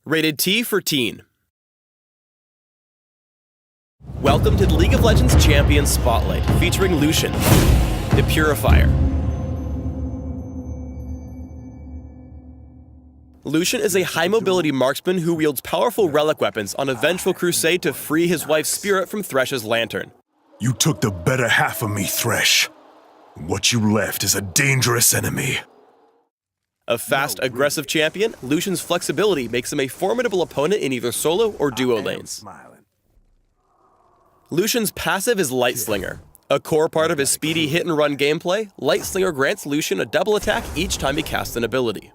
Rated T for Teen. Welcome to the League of Legends Champion Spotlight, featuring Lucian, the Purifier. Lucian is a high-mobility marksman who wields powerful relic weapons on a vengeful crusade to free his wife's spirit from Thresh's lantern. You took the better half of me, Thresh. What you left is a dangerous enemy. A fast, aggressive champion, Lucian's flexibility makes him a formidable opponent in either solo or duo lanes. Lucian's passive is Light Slinger. A core part of his speedy hit-and-run gameplay, Light Slinger grants Lucian a double attack each time he casts an ability.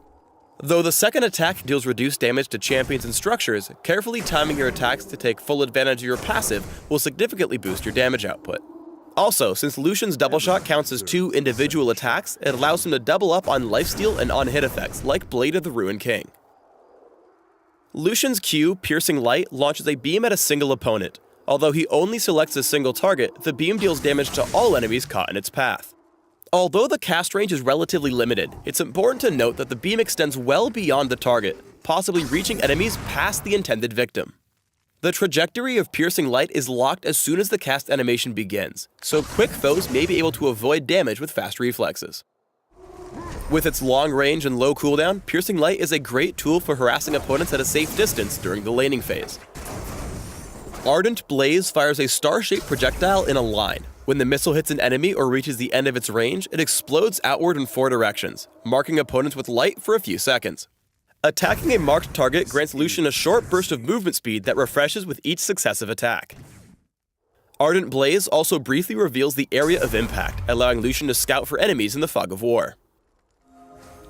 Though the second attack deals reduced damage to champions and structures, carefully timing your attacks to take full advantage of your passive will significantly boost your damage output. Also, since Lucian's double shot counts as 2 individual attacks, it allows him to double up on lifesteal and on-hit effects, like Blade of the Ruined King. Lucian's Q, Piercing Light, launches a beam at a single opponent. Although he only selects a single target, the beam deals damage to all enemies caught in its path. Although the cast range is relatively limited, it's important to note that the beam extends well beyond the target, possibly reaching enemies past the intended victim. The trajectory of Piercing Light is locked as soon as the cast animation begins, so quick foes may be able to avoid damage with fast reflexes. With its long range and low cooldown, Piercing Light is a great tool for harassing opponents at a safe distance during the laning phase. Ardent Blaze fires a star-shaped projectile in a line. When the missile hits an enemy or reaches the end of its range, it explodes outward in 4 directions, marking opponents with light for a few seconds. Attacking a marked target grants Lucian a short burst of movement speed that refreshes with each successive attack. Ardent Blaze also briefly reveals the area of impact, allowing Lucian to scout for enemies in the fog of war.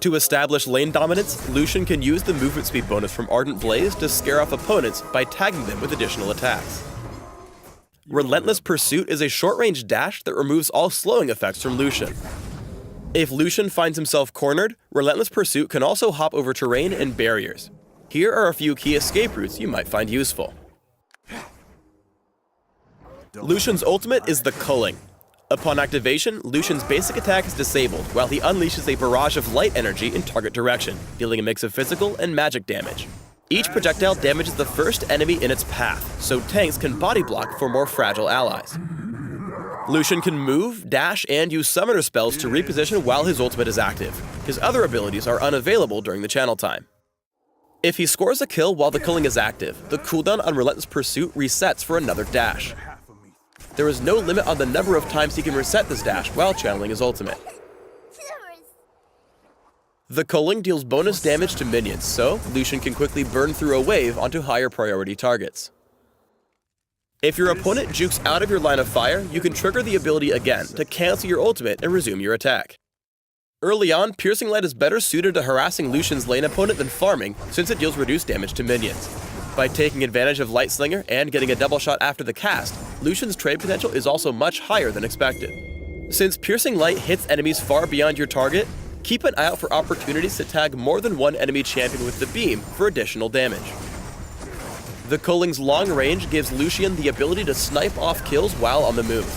To establish lane dominance, Lucian can use the movement speed bonus from Ardent Blaze to scare off opponents by tagging them with additional attacks. Relentless Pursuit is a short-range dash that removes all slowing effects from Lucian. If Lucian finds himself cornered, Relentless Pursuit can also hop over terrain and barriers. Here are a few key escape routes you might find useful. Lucian's ultimate is the Culling. Upon activation, Lucian's basic attack is disabled while he unleashes a barrage of light energy in target direction, dealing a mix of physical and magic damage. Each projectile damages the first enemy in its path, so tanks can body block for more fragile allies. Lucian can move, dash, and use summoner spells to reposition while his ultimate is active. His other abilities are unavailable during the channel time. If he scores a kill while the Culling is active, the cooldown on Relentless Pursuit resets for another dash. There is no limit on the number of times he can reset this dash while channeling his ultimate. The Culling deals bonus damage to minions, so Lucian can quickly burn through a wave onto higher priority targets. If your opponent jukes out of your line of fire, you can trigger the ability again to cancel your ultimate and resume your attack. Early on, Piercing Light is better suited to harassing Lucian's lane opponent than farming, since it deals reduced damage to minions. By taking advantage of Light Slinger and getting a double shot after the cast, Lucian's trade potential is also much higher than expected. Since Piercing Light hits enemies far beyond your target, keep an eye out for opportunities to tag more than one enemy champion with the beam for additional damage. The Culling's long range gives Lucian the ability to snipe off kills while on the move.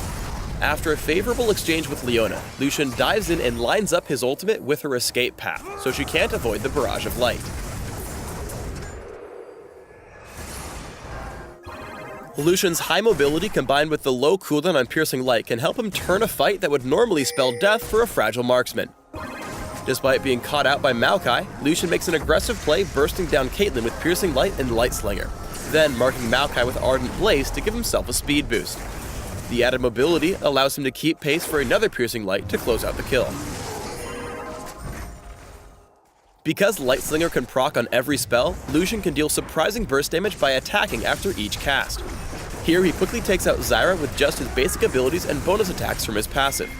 After a favorable exchange with Leona, Lucian dives in and lines up his ultimate with her escape path, so she can't avoid the barrage of light. Lucian's high mobility combined with the low cooldown on Piercing Light can help him turn a fight that would normally spell death for a fragile marksman. Despite being caught out by Maokai, Lucian makes an aggressive play bursting down Caitlyn with Piercing Light and Light Slinger, then marking Maokai with Ardent Blaze to give himself a speed boost. The added mobility allows him to keep pace for another Piercing Light to close out the kill. Because Light Slinger can proc on every spell, Lucian can deal surprising burst damage by attacking after each cast. Here he quickly takes out Zyra with just his basic abilities and bonus attacks from his passive.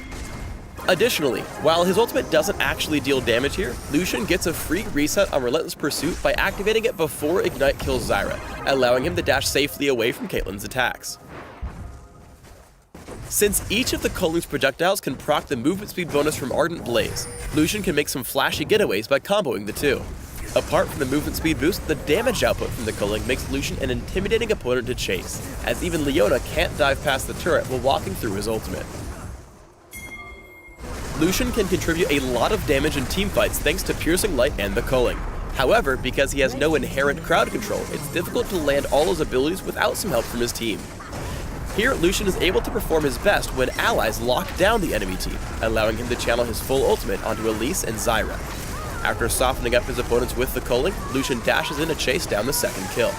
Additionally, while his ultimate doesn't actually deal damage here, Lucian gets a free reset on Relentless Pursuit by activating it before Ignite kills Zyra, allowing him to dash safely away from Caitlyn's attacks. Since each of the Culling's projectiles can proc the movement speed bonus from Ardent Blaze, Lucian can make some flashy getaways by comboing the two. Apart from the movement speed boost, the damage output from the Culling makes Lucian an intimidating opponent to chase, as even Leona can't dive past the turret while walking through his ultimate. Lucian can contribute a lot of damage in teamfights thanks to Piercing Light and the Culling. However, because he has no inherent crowd control, it's difficult to land all his abilities without some help from his team. Here, Lucian is able to perform his best when allies lock down the enemy team, allowing him to channel his full ultimate onto Elise and Zyra. After softening up his opponents with the culling, Lucian dashes in to chase down the second kill.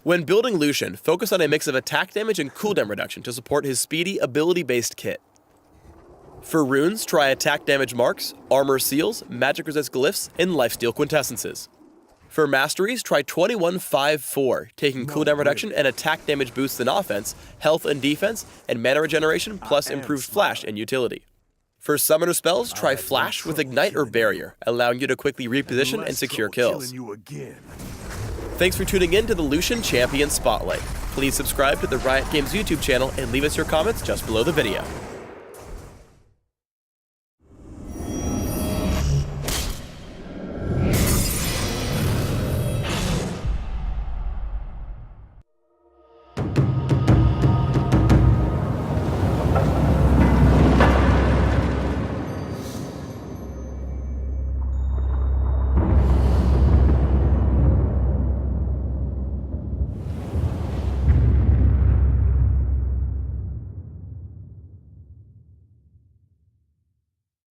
When building Lucian, focus on a mix of attack damage and cooldown reduction to support his speedy, ability-based kit. For runes, try attack damage marks, armor seals, magic resist glyphs, and lifesteal quintessences. For masteries, try 21-5-4, taking cooldown reduction and attack damage boosts in offense, health and defense, and mana regeneration plus improved flash and utility. For summoner spells, try Flash with Ignite or Barrier, allowing you to quickly reposition and secure kills. Thanks for tuning in to the Lucian Champion Spotlight. Please subscribe to the Riot Games YouTube channel and leave us your comments just below the video.